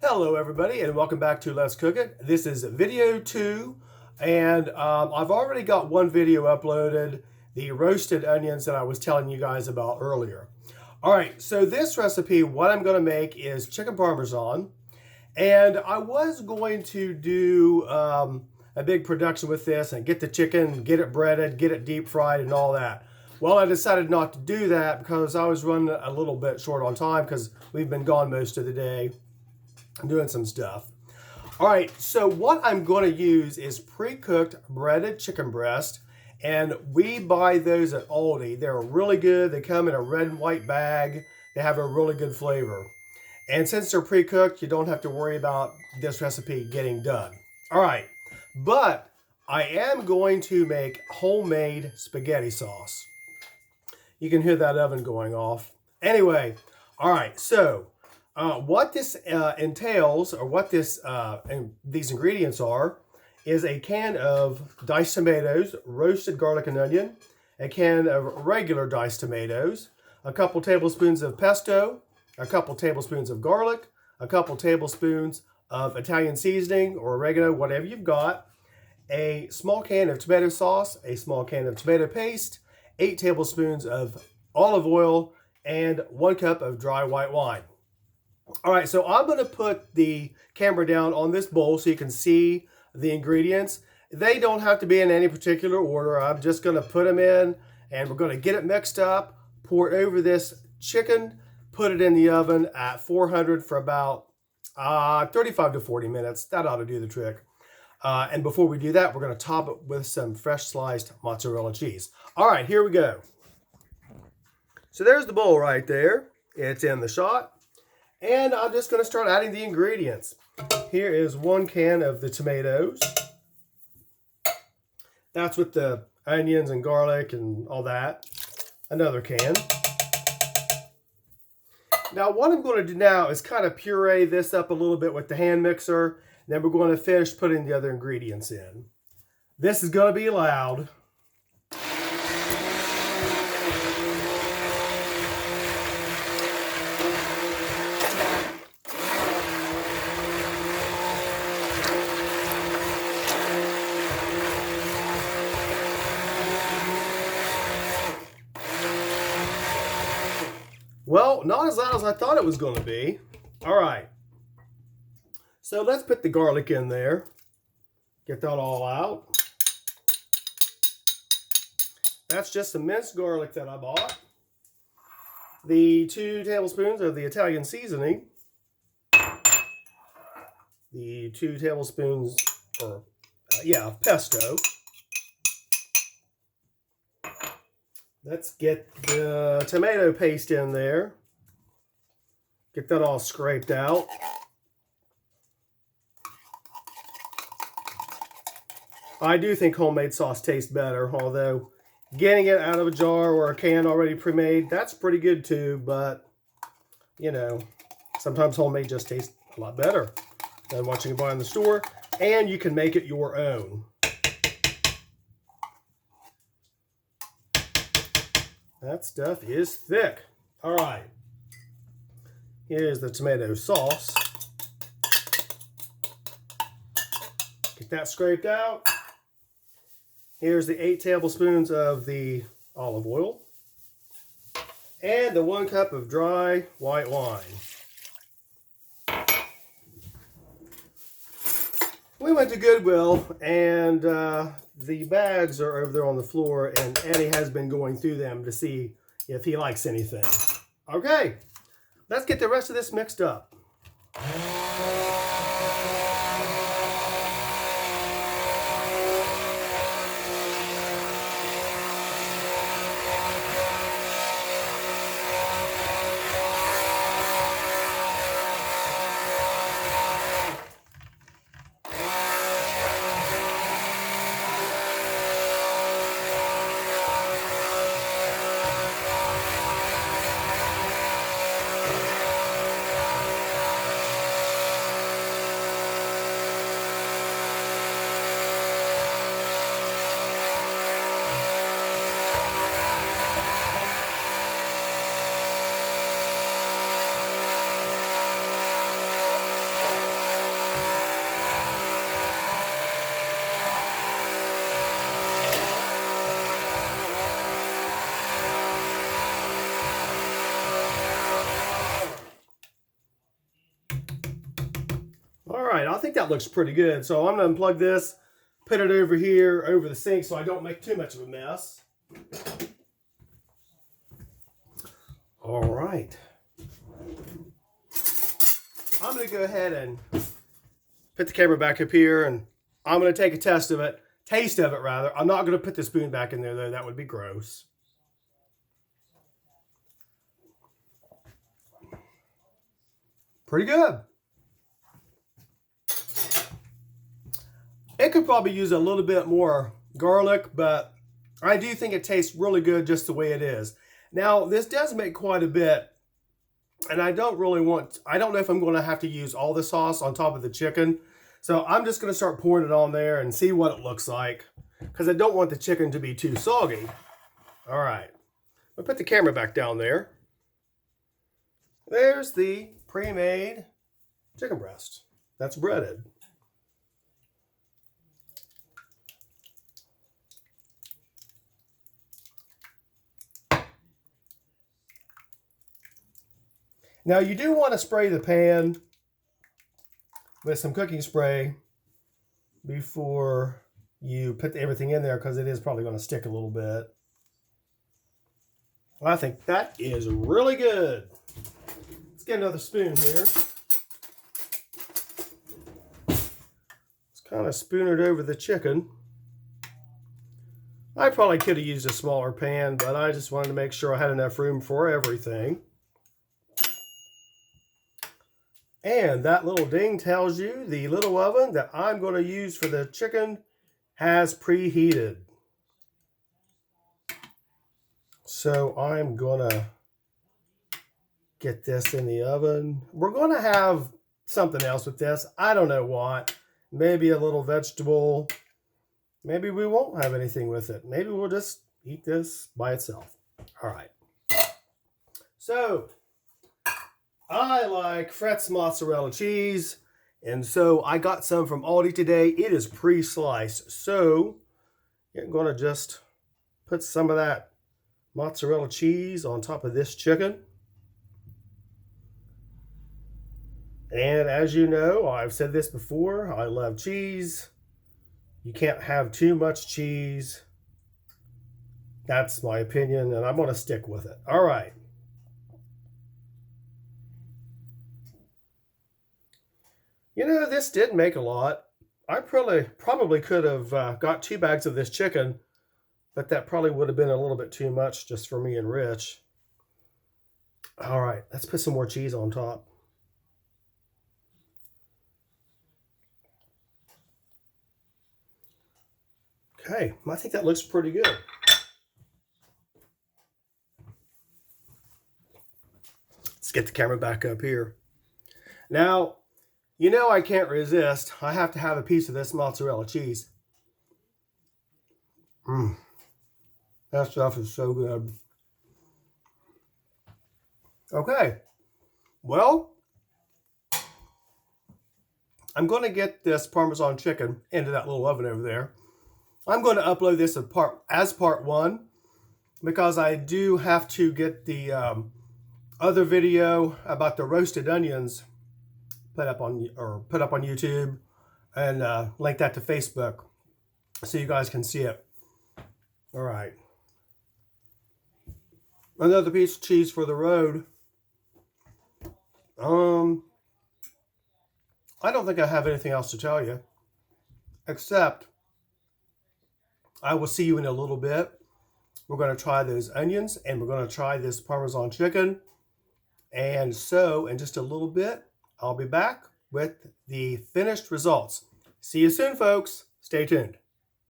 Hello everybody and welcome back to Let's Cook It. This is video 2 and I've already got one video uploaded, the roasted onions that I was telling you guys about earlier. Alright, so this recipe, what I'm going to make is chicken parmesan, and I was going to do a big production with this and get the chicken, get it breaded, get it deep fried and all that. Well, I decided not to do that because I was running a little bit short on time because we've been gone most of the day. I'm doing some stuff. All right, so what I'm going to use is pre-cooked breaded chicken breast, and we buy those at Aldi. They're really good. They come in a red and white bag. They have a really good flavor. And since they're pre-cooked, you don't have to worry about this recipe getting done. All right, but I am going to make homemade spaghetti sauce. You can hear that oven going off. Anyway, all right, so what this entails, or what these ingredients are, is a can of diced tomatoes, roasted garlic and onion, a can of regular diced tomatoes, a couple tablespoons of pesto, a couple tablespoons of garlic, a couple tablespoons of Italian seasoning or oregano, whatever you've got, a small can of tomato sauce, a small can of tomato paste, 8 tablespoons of olive oil, and 1 cup of dry white wine. All right, so I'm going to put the camera down on this bowl so you can see the ingredients. They don't have to be in any particular order. I'm just going to put them in, and we're going to get it mixed up, pour it over this chicken, put it in the oven at 400 for about 35 to 40 minutes. That ought to do the trick. And before we do that, we're going to top it with some fresh sliced mozzarella cheese. All right, here we go. So there's the bowl right there. It's in the shot. And I'm just going to start adding the ingredients. Here is 1 can of the tomatoes. That's with the onions and garlic and all that. Another can. Now what I'm going to do now is kind of puree this up a little bit with the hand mixer. Then we're going to finish putting the other ingredients in. This is going to be loud. Well, not as loud as I thought it was going to be. All right. So let's put the garlic in there. Get that all out. That's just some minced garlic that I bought. The 2 tablespoons of the Italian seasoning. The 2 tablespoons of pesto. Let's get the tomato paste in there. Get that all scraped out. I do think homemade sauce tastes better, although getting it out of a jar or a can already pre-made, that's pretty good too, but, you know, sometimes homemade just tastes a lot better than what you can buy in the store, and you can make it your own. That stuff is thick. All right. Here's the tomato sauce. Get that scraped out. Here's the 8 tablespoons of the olive oil. And the 1 cup of dry white wine. We went to Goodwill, and the bags are over there on the floor, and Eddie has been going through them to see if he likes anything. Okay, let's get the rest of this mixed up. All right, I think that looks pretty good. So I'm going to unplug this, put it over here, over the sink, so I don't make too much of a mess. All right. I'm going to go ahead and put the camera back up here, and I'm going to take a taste of it. I'm not going to put the spoon back in there, though. That would be gross. Pretty good. It could probably use a little bit more garlic, but I do think it tastes really good just the way it is. Now, this does make quite a bit, and I don't know if I'm going to have to use all the sauce on top of the chicken. So I'm just going to start pouring it on there and see what it looks like, because I don't want the chicken to be too soggy. All right, I'll put the camera back down there. There's the pre-made chicken breast that's breaded. Now you do want to spray the pan with some cooking spray before you put everything in there, because it is probably going to stick a little bit. I think that is really good. Let's get another spoon here. Let's kind of spoon it over the chicken. I probably could have used a smaller pan, but I just wanted to make sure I had enough room for everything. And that little ding tells you the little oven that I'm going to use for the chicken has preheated. So I'm going to get this in the oven. We're going to have something else with this. I don't know what. Maybe a little vegetable. Maybe we won't have anything with it. Maybe we'll just eat this by itself. All right. So I like Fretz mozzarella cheese, and so I got some from Aldi today. It is pre-sliced, so I'm going to just put some of that mozzarella cheese on top of this chicken. And as you know, I've said this before, I love cheese. You can't have too much cheese. That's my opinion, and I'm going to stick with it. All right. You know, this did make a lot. I probably could have got 2 bags of this chicken, but that probably would have been a little bit too much just for me and Rich. All right, let's put some more cheese on top. Okay, I think that looks pretty good. Let's get the camera back up here. Now, you know I can't resist. I have to have a piece of this mozzarella cheese. That stuff is so good. Okay, well, I'm going to get this Parmesan chicken into that little oven over there. I'm going to upload this as part 1, because I do have to get the other video about the roasted onions put up on YouTube, and link that to Facebook so you guys can see it. All right. Another piece of cheese for the road. I don't think I have anything else to tell you, except I will see you in a little bit. We're going to try those onions, and we're going to try this Parmesan chicken. And so, in just a little bit, I'll be back with the finished results. See you soon, folks. Stay tuned.